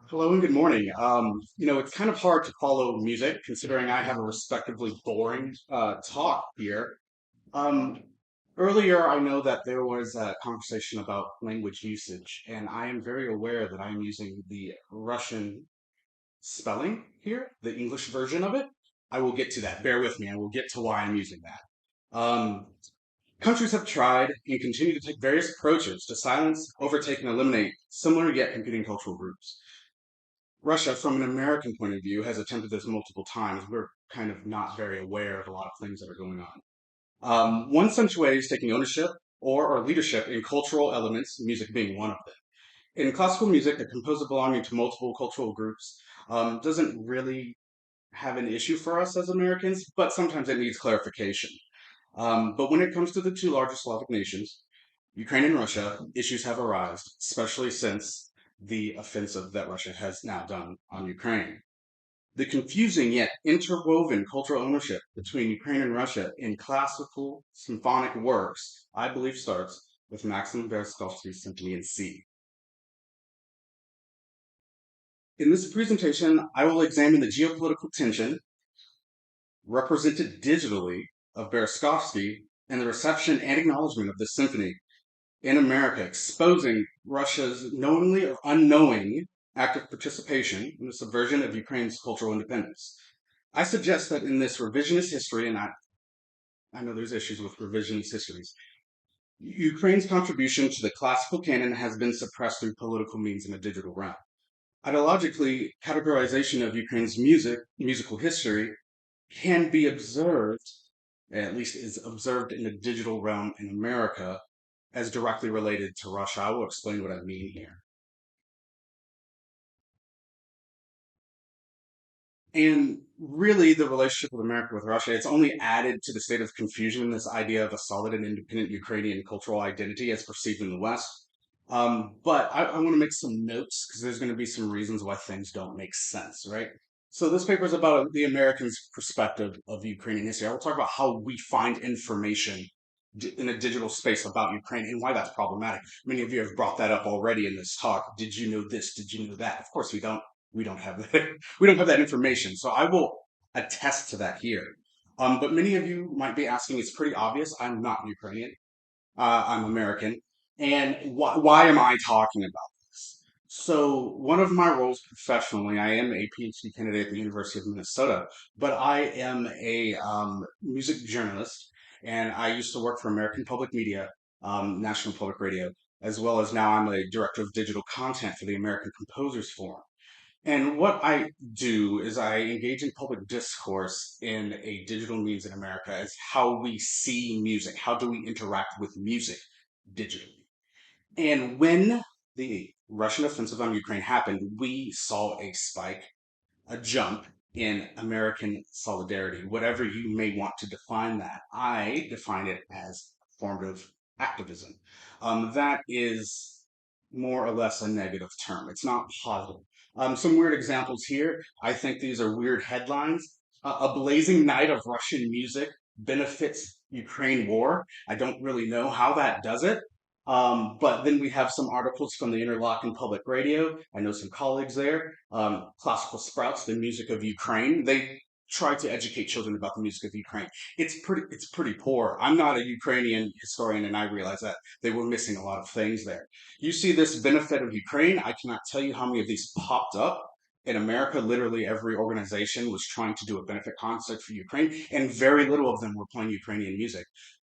Hello and good morning. It's kind of hard to follow music considering I have a respectively boring talk here. Um, Earlier, I know that there was a conversation about language usage, and I am very aware that I am using the Russian spelling here, the English version of it. I will get to that. Bear with me. I will get to why I'm using that. Countries have tried and continue to take various approaches to silence, overtake, and eliminate similar yet competing cultural groups. Russia, from an American point of view, has attempted this multiple times. We're kind of not very aware of a lot of things that are going on. One such way is taking ownership or leadership in cultural elements, music being one of them. In classical music, a composer belonging to multiple cultural groups doesn't really have an issue for us as Americans, but sometimes it needs clarification. But when it comes to the two largest Slavic nations, Ukraine and Russia, issues have arisen, especially since the offensive that Russia has now done on Ukraine. The confusing yet interwoven cultural ownership between Ukraine and Russia in classical symphonic works, I believe, starts with Maksym Berezovsky's Symphony in C. In this presentation, I will examine the geopolitical tension represented digitally of Berezovsky and the reception and acknowledgement of this symphony in America, exposing Russia's knowingly or unknowing active participation in the subversion of Ukraine's cultural independence. I suggest that in this revisionist history, and I know there's issues with revisionist histories, Ukraine's contribution to the classical canon has been suppressed through political means in the digital realm. Ideologically, categorization of Ukraine's musical history can be observed, at least is observed in the digital realm in America, as directly related to Russia. I will explain what I mean here. And really, the relationship with America with Russia, it's only added to the state of confusion, this idea of a solid and independent Ukrainian cultural identity as perceived in the West. But I want to make some notes because there's going to be some reasons why things don't make sense, right? So this paper is about the Americans' perspective of Ukrainian history. I will talk about how we find information in a digital space about Ukraine and why that's problematic. Many of you have brought that up already in this talk. Did you know this? Did you know that? Of course we don't. We don't have that. We don't have that information. So I will attest to that here. But many of you might be asking, it's pretty obvious. I'm not Ukrainian. I'm American. And why am I talking about this? So, one of my roles professionally, I am a PhD candidate at the University of Minnesota, but I am a music journalist, and I used to work for American Public Media, National Public Radio, as well as now I'm a director of digital content for the American Composers Forum. And what I do is I engage in public discourse in a digital means in America as how we see music. How do we interact with music digitally? And when the Russian offensive on Ukraine happened, we saw a spike, a jump in American solidarity, whatever you may want to define that. I define it as formative activism. That is more or less a negative term. It's not positive. Some weird examples here. I think these are weird headlines. A blazing night of Russian music benefits Ukraine war. I don't really know how that does it. But then we have some articles from the Interlochen Public Radio. I know some colleagues there. Classical Sprouts, the music of Ukraine. They try to educate children about the music of Ukraine. It's pretty poor. I'm not a Ukrainian historian, and I realize that they were missing a lot of things there. You see this benefit of Ukraine. I cannot tell you how many of these popped up. In America, literally every organization was trying to do a benefit concert for Ukraine, and very little of them were playing Ukrainian music.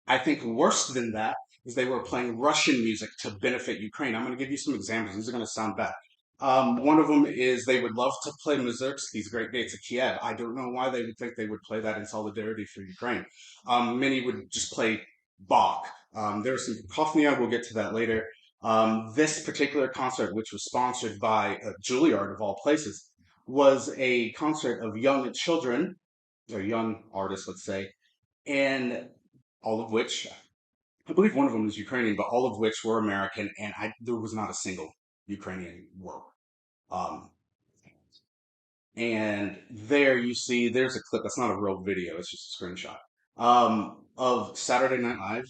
I think worse than that is they were playing Russian music to benefit Ukraine. I'm going to give you some examples. These are going to sound bad. One of them is they would love to play Mussorgsky's Great Gates of Kiev. I don't know why they would think they would play that in solidarity for Ukraine. Many would just play Bach. There was some Kofnia, we'll get to that later. This particular concert, which was sponsored by Juilliard of all places, was a concert of young children, or young artists, let's say, and all of which I believe one of them was Ukrainian, but all of which were American, and there was not a single Ukrainian work. Um, and there you see, there's a clip. That's not a real video. It's just a screenshot of Saturday Night Live.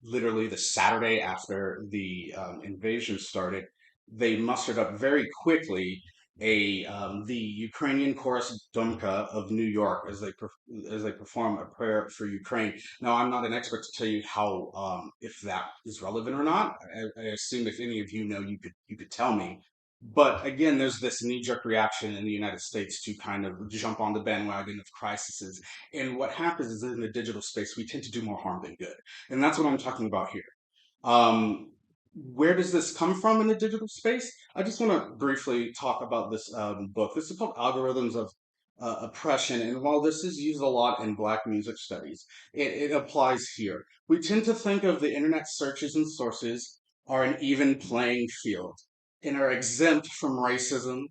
Literally the Saturday after the invasion started, they mustered up very quickly the Ukrainian chorus Domka of New York as they perform a prayer for Ukraine. Now, I'm not an expert to tell you how if that is relevant or not. I assume if any of you know, you could tell me. But again, there's this knee-jerk reaction in the United States to kind of jump on the bandwagon of crises. And what happens is in the digital space, we tend to do more harm than good. And that's what I'm talking about here. Um, where does this come from in the digital space? I just want to briefly talk about this book. This is called Algorithms of Oppression, and while this is used a lot in Black music studies, it applies here. We tend to think of the internet searches and sources are an even playing field and are exempt from racism,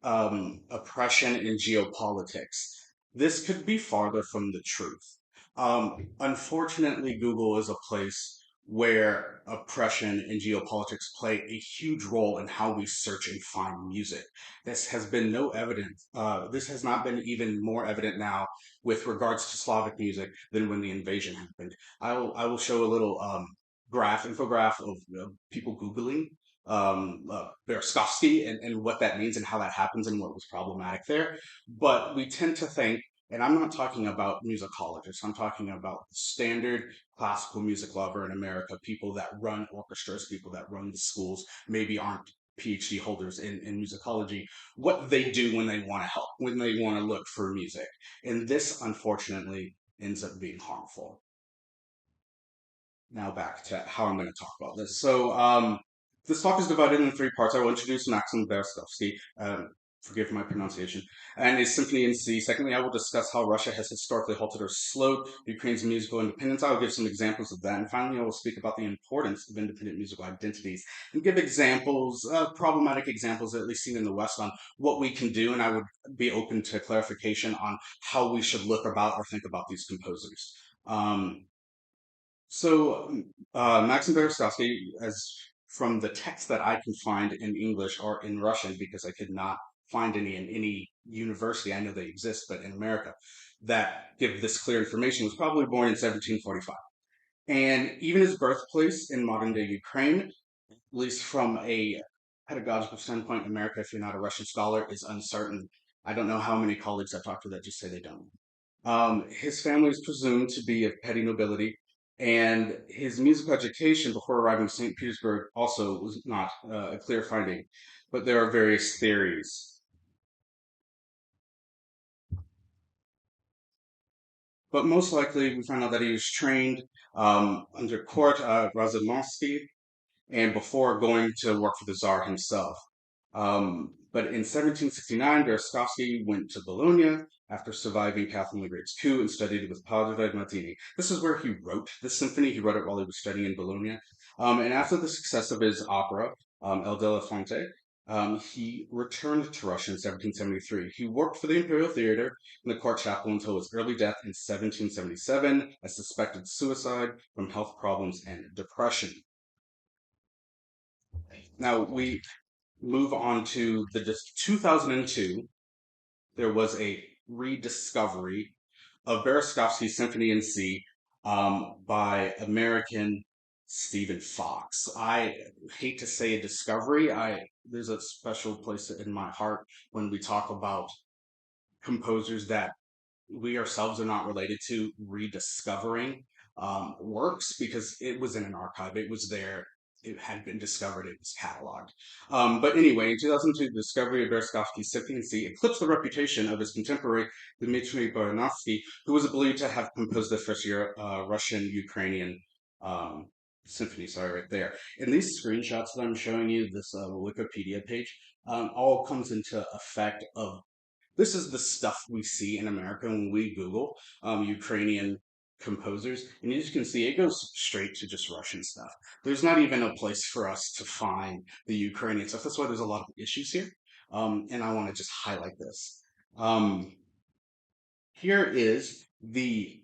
oppression, and geopolitics. This could be farther from the truth. Unfortunately, Google is a place where oppression and geopolitics play a huge role in how we search and find music. This has been no evidence. This has not been even more evident now with regards to Slavic music than when the invasion happened. I will show a little infograph of people Googling Berezovsky and what that means and how that happens and what was problematic there. But we tend to think, and I'm not talking about musicologists, I'm talking about standard classical music lover in America, people that run orchestras, people that run the schools, maybe aren't PhD holders in musicology, what they do when they want to help, when they want to look for music. And this, unfortunately, ends up being harmful. Now back to how I'm going to talk about this. So this talk is divided into three parts. I will introduce Maksym Berezovsky, forgive my pronunciation, and his Symphony in C. Secondly, I will discuss how Russia has historically halted or slowed Ukraine's musical independence. I will give some examples of that. And finally, I will speak about the importance of independent musical identities and give examples, problematic examples, at least seen in the West, on what we can do. And I would be open to clarification on how we should look about or think about these composers. Maksym Berezovsky, as from the text that I can find in English or in Russian, because I could not find any in any university, I know they exist, but in America, that give this clear information, was probably born in 1745. And even his birthplace in modern day Ukraine, at least from a pedagogical standpoint, America, if you're not a Russian scholar, is uncertain. I don't know how many colleagues I've talked to that just say they don't. His family is presumed to be of petty nobility, and his musical education before arriving in St. Petersburg also was not a clear finding, but there are various theories. But most likely, we find out that he was trained under court Razumovsky and before going to work for the Tsar himself. But in 1769, Berezovsky went to Bologna after surviving Catherine the Great's coup and studied with Padre Martini. This is where he wrote the symphony. He wrote it while he was studying in Bologna. And after the success of his opera, El de la Fonte, he returned to Russia in 1773. He worked for the Imperial Theater in the court chapel until his early death in 1777 as suspected suicide from health problems and depression. Now we move on to the 2002. There was a rediscovery of Berezovsky's Symphony in C by American Stephen Fox. I hate to say a discovery. There's a special place in my heart when we talk about composers that we ourselves are not related to rediscovering works because it was in an archive. It was there. It had been discovered. It was cataloged. But anyway, in 2002, the discovery of Berezovsky's Symphony C eclipsed the reputation of his contemporary Dmitry Baranovsky, who was believed to have composed the first Russian-Ukrainian symphony. Sorry, right there. And these screenshots that I'm showing you, this Wikipedia page, all comes into effect of this is the stuff we see in America when we Google Ukrainian composers, and as you can see, it goes straight to just Russian stuff. There's not even a place for us to find the Ukrainian stuff. That's why there's a lot of issues here, and I want to just highlight this. Here is the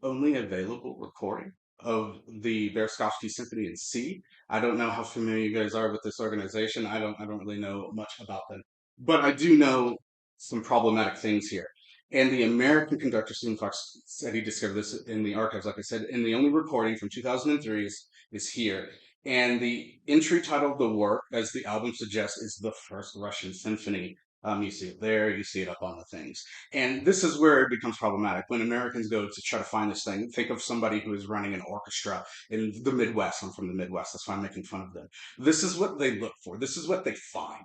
only available recording of the Berezovsky Symphony in C. I don't know how familiar you guys are with this organization. I don't really know much about them, but I do know some problematic things here. And the American conductor Stephen Fox said he discovered this in the archives, like I said, and the only recording from 2003 is here. And the entry title of the work, as the album suggests, is the first Russian symphony. You see it there, you see it up on the things. And this is where it becomes problematic. When Americans go to try to find this thing, think of somebody who is running an orchestra in the Midwest. I'm from the Midwest, that's why I'm making fun of them. This is what they look for, this is what they find.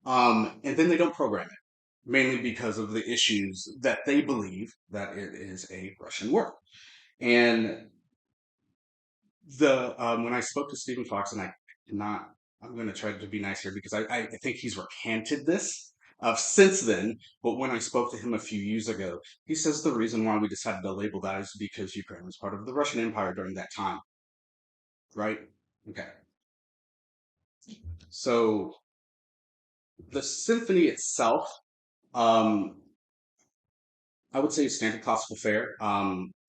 And then they don't program it, mainly because of the issues that they believe that it is a Russian work. And the when I spoke to Stephen Fox, and I'm going to try to be nice here because I think he's recanted this since then. But when I spoke to him a few years ago, he says the reason why we decided to label that is because Ukraine was part of the Russian Empire during that time, right? Okay. So the symphony itself, um, I would say is standard classical fare.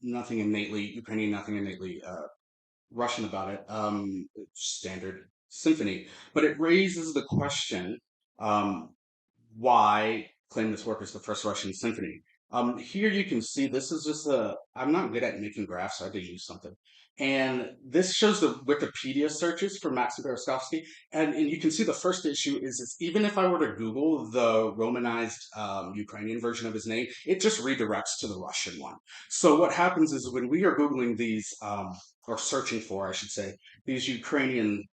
Nothing innately Ukrainian, nothing innately Russian about it, standard symphony. But it raises the question, um, why claim this work as the first Russian symphony? Here you can see this is just I'm not good at making graphs, so I had to use something. And this shows the Wikipedia searches for Maksym Berezovsky. And you can see the first issue is even if I were to Google the Romanized Ukrainian version of his name, it just redirects to the Russian one. So what happens is when we are Googling these, or searching for, I should say, these Ukrainian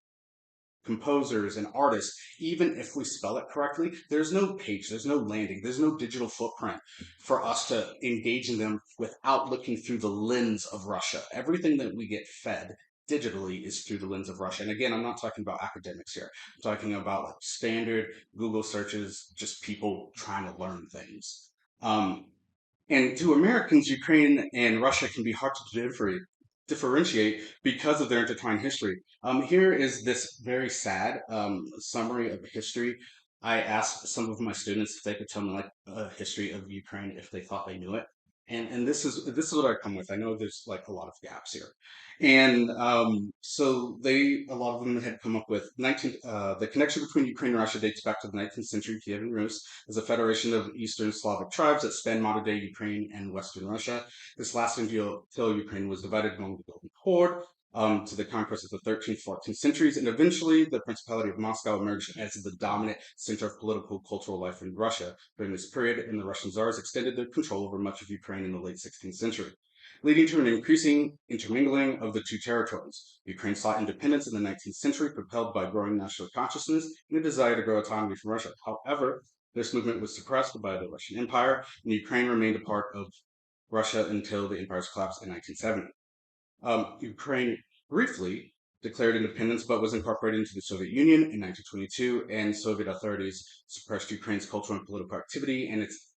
composers and artists, even if we spell it correctly, there's no page, there's no landing, there's no digital footprint for us to engage in them without looking through the lens of Russia. Everything that we get fed digitally is through the lens of Russia. And again, I'm not talking about academics here. I'm talking about like standard Google searches, just people trying to learn things. And to Americans, Ukraine and Russia can be hard to differentiate because of their intertwined history. Here is this very sad summary of history. I asked some of my students if they could tell me like a history of Ukraine if they thought they knew it, and this is what I come with. I know there's like a lot of gaps here, and so a lot of them had come up with the connection between Ukraine and Russia dates back to the 19th century. Kievan Rus is a federation of Eastern Slavic tribes that span modern day Ukraine and Western Russia. This lasted until Ukraine was divided among the Golden Horde to the conquest of the 13th, 14th centuries, and eventually the Principality of Moscow emerged as the dominant center of political, cultural life in Russia. During this period, and the Russian Tsars extended their control over much of Ukraine in the late 16th century, leading to an increasing intermingling of the two territories. Ukraine sought independence in the 19th century, propelled by growing national consciousness and a desire to grow autonomy from Russia. However, this movement was suppressed by the Russian Empire, and Ukraine remained a part of Russia until the empire's collapse in 1970. Ukraine briefly declared independence but was incorporated into the Soviet Union in 1922, and Soviet authorities suppressed Ukraine's cultural and political activity, and its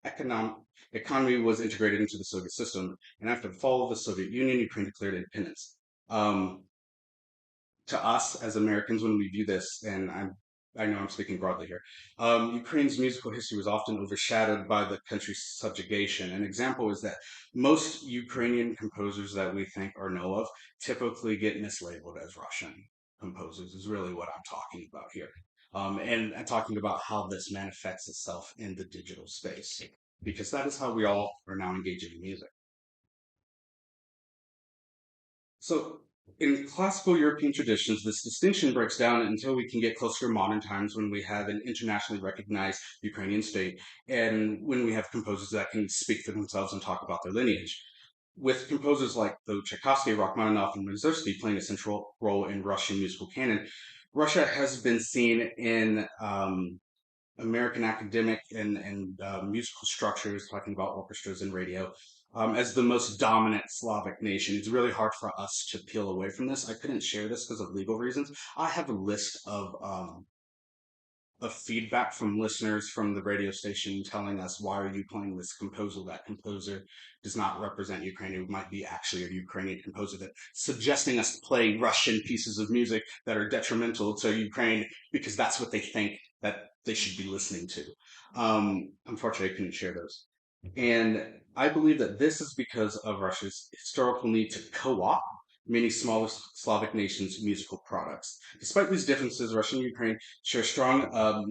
economy was integrated into the Soviet system. And after the fall of the Soviet Union, Ukraine declared independence. To us as Americans, when we view this, and I know I'm speaking broadly here, Ukraine's musical history was often overshadowed by the country's subjugation. An example is that most Ukrainian composers that we think or know of typically get mislabeled as Russian composers, is really what I'm talking about here. And talking about how this manifests itself in the digital space, because that is how we all are now engaging in music. So, in classical European traditions, this distinction breaks down until we can get closer to modern times when we have an internationally recognized Ukrainian state and when we have composers that can speak for themselves and talk about their lineage. With composers like Tchaikovsky, Rachmaninoff, and Berezovsky playing a central role in Russian musical canon, Russia has been seen in American academic and musical structures, talking about orchestras and radio, as the most dominant Slavic nation. It's really hard for us to peel away from this. I couldn't share this because of legal reasons. I have a list of feedback from listeners from the radio station telling us, why are you playing this composer? That composer does not represent Ukraine. It might be actually a Ukrainian composer, that suggesting us to play Russian pieces of music that are detrimental to Ukraine because that's what they think that they should be listening to. Unfortunately, I couldn't share those. And I believe that this is because of Russia's historical need to co-opt many smaller Slavic nations' musical products. Despite these differences, Russia and Ukraine share a strong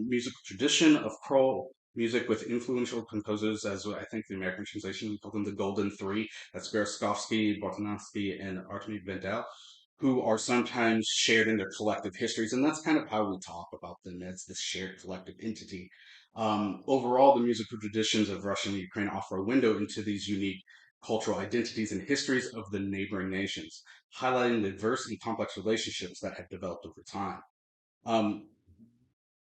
musical tradition of choral music with influential composers, as I think the American translation we call them the Golden Three. That's Berezovsky, Bortnansky, and Artemy Vendel, who are sometimes shared in their collective histories. And that's kind of how we talk about them as this shared collective entity. Overall, the musical traditions of Russia and Ukraine offer a window into these unique cultural identities and histories of the neighboring nations, highlighting the diverse and complex relationships that have developed over time. Um,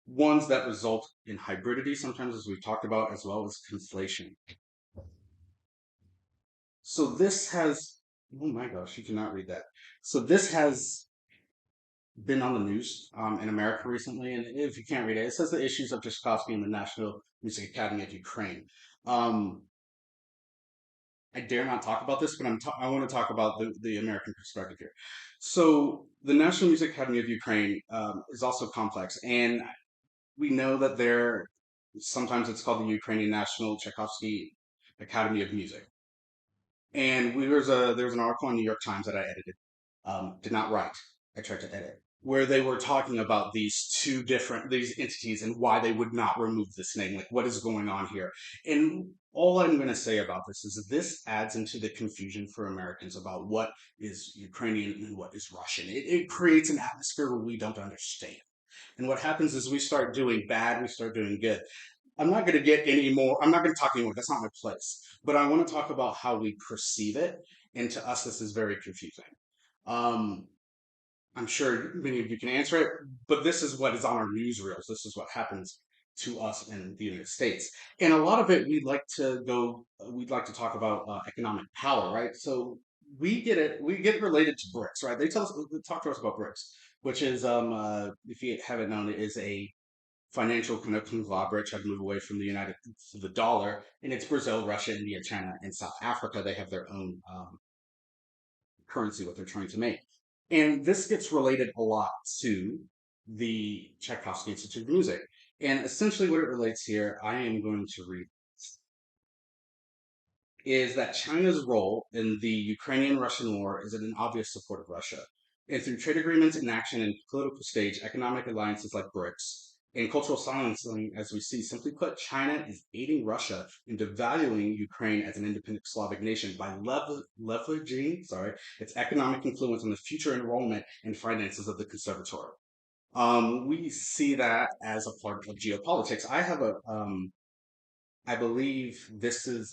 Ones that result in hybridity, sometimes, as we've talked about, as well as conflation. So this has, oh my gosh, you cannot read that. So this has been on the news in America recently, and if you can't read it, it says the issues of Tchaikovsky and the National Music Academy of Ukraine. Um, I dare not talk about this, but I want to talk about the American perspective here. So the National Music Academy of Ukraine is also complex, and we know that sometimes it's called the Ukrainian National Tchaikovsky Academy of Music. And there was an article in New York Times that I edited, did not write. I tried to edit, where they were talking about these entities and why they would not remove this name. Like, what is going on here? And all I'm going to say about this is that this adds into the confusion for Americans about what is Ukrainian and what is Russian. It creates an atmosphere where we don't understand. And what happens is we start doing bad, we start doing good. I'm not going to talk anymore. That's not my place. But I want to talk about how we perceive it. And to us, this is very confusing. Um, I'm sure many of you can answer it, but this is what is on our newsreels. This is what happens to us in the United States. And a lot of it, we'd like to talk about economic power, right? So we get related to BRICS, right? They talk to us about BRICS, which is, if you haven't known, it is a financial kind of conglomerate try to move away from the dollar, and it's Brazil, Russia, India, China, and South Africa. They have their own currency, what they're trying to make. And this gets related a lot to the Tchaikovsky Institute of Music. And essentially what it relates here, I am going to read, is that China's role in the Ukrainian-Russian war is an obvious support of Russia. And through trade agreements, inaction, and political stage, economic alliances like BRICS, and cultural silencing, as we see, simply put, China is aiding Russia in devaluing Ukraine as an independent Slavic nation by leveraging, its economic influence on the future enrollment and finances of the conservatory. We see that as a part of geopolitics. I believe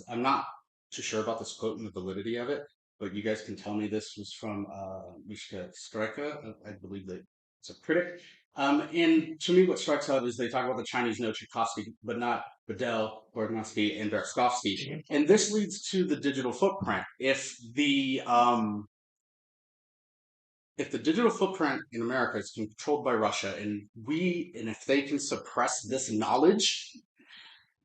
I'm not too sure about this quote and the validity of it, but you guys can tell me this was from Mishka Streka. I believe that it's a critic. And to me, what strikes out is they talk about the Chinese know Tchaikovsky, but not Bedell, Bortnowski, and Berezovsky. And this leads to the digital footprint. If the digital footprint in America is controlled by Russia, and if they can suppress this knowledge,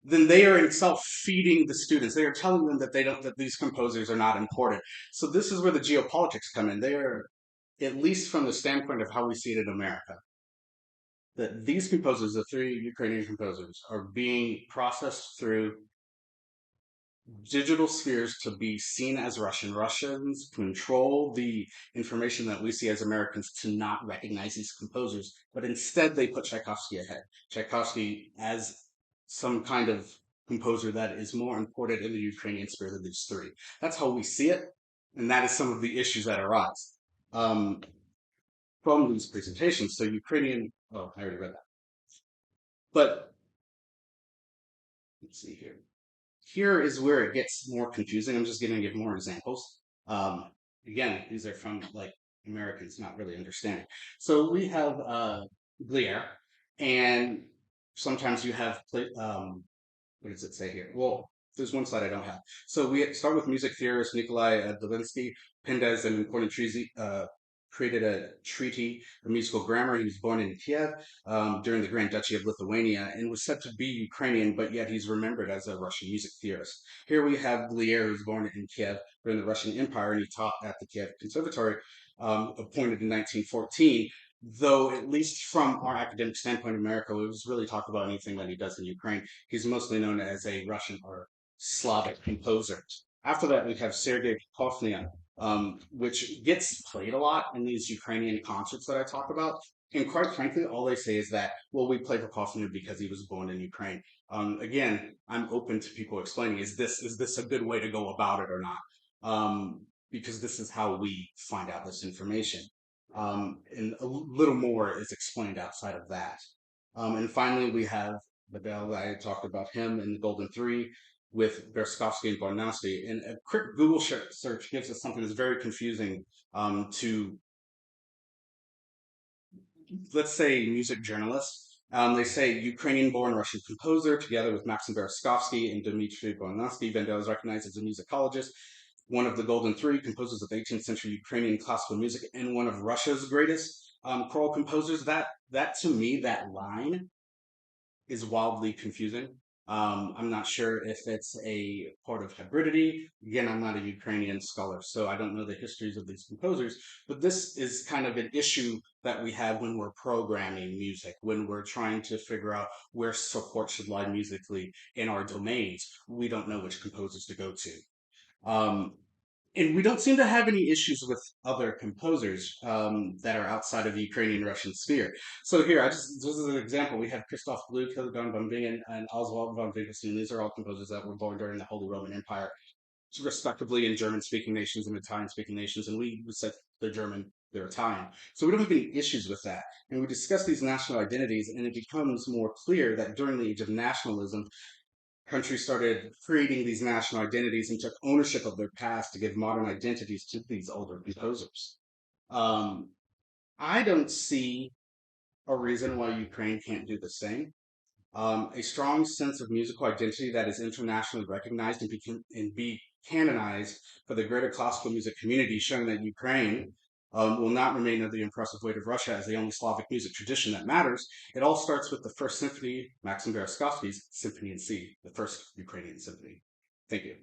then they are in itself feeding the students. They are telling them that these composers are not important. So this is where the geopolitics come in. They are, at least from the standpoint of how we see it in America, that these composers, the three Ukrainian composers, are being processed through digital spheres to be seen as Russian. Russians control the information that we see as Americans to not recognize these composers, but instead they put Tchaikovsky ahead. Tchaikovsky as some kind of composer that is more important in the Ukrainian sphere than these three. That's how we see it, and that is some of the issues that arise from these presentations. So I already read that. But let's see here. Here is where it gets more confusing. I'm just going to give more examples. Again, these are from like Americans not really understanding. So we have Glier, and sometimes you have what does it say here? Well, there's one slide I don't have. So we start with music theorist Nikolai Dolinsky. Pendes, an important created a treaty, a musical grammar. He was born in Kiev during the Grand Duchy of Lithuania and was said to be Ukrainian, but yet he's remembered as a Russian music theorist. Here we have Glier, who's born in Kiev during the Russian Empire, and he taught at the Kiev Conservatory, appointed in 1914. Though, at least from our academic standpoint in America, we was really talk about anything that he does in Ukraine. He's mostly known as a Russian or Slavic composer. After that, we have Sergei Prokofiev, which gets played a lot in these Ukrainian concerts that I talk about. And quite frankly, all they say is that, well, we play Prokofiev because he was born in Ukraine. Again, I'm open to people explaining, is this a good way to go about it or not? Because this is how we find out this information. And a little more is explained outside of that. And finally, we have the bell that I talked about him in the Golden Three with Berezovsky and Barnowski. And a quick Google search gives us something that's very confusing to, let's say, music journalists. They say Ukrainian-born Russian composer, together with Maksym Berezovsky and Dmitry Barnowski. Vendel is recognized as a musicologist, one of the Golden Three composers of 18th century Ukrainian classical music, and one of Russia's greatest choral composers. That to me, that line is wildly confusing. I'm not sure if it's a part of hybridity. Again, I'm not a Ukrainian scholar, so I don't know the histories of these composers, but this is kind of an issue that we have when we're programming music, when we're trying to figure out where support should lie musically in our domains. We don't know which composers to go to. Um, and we don't seem to have any issues with other composers that are outside of the Ukrainian Russian sphere. So here, this is an example. We have Christoph Gluck, Hildegard von Bingen, and Oswald von Wittgenstein. These are all composers that were born during the Holy Roman Empire, respectively in German-speaking nations and Italian-speaking nations. And we said they're German, they're Italian. So we don't have any issues with that. And we discuss these national identities, and it becomes more clear that during the age of nationalism, countries started creating these national identities and took ownership of their past to give modern identities to these older composers. Um, I don't see a reason why Ukraine can't do the same. A strong sense of musical identity that is internationally recognized and be canonized for the greater classical music community, showing that Ukraine will not remain under the impressive weight of Russia as the only Slavic music tradition that matters. It all starts with the first symphony, Maksym Berezovsky's Symphony in C, the first Ukrainian symphony. Thank you.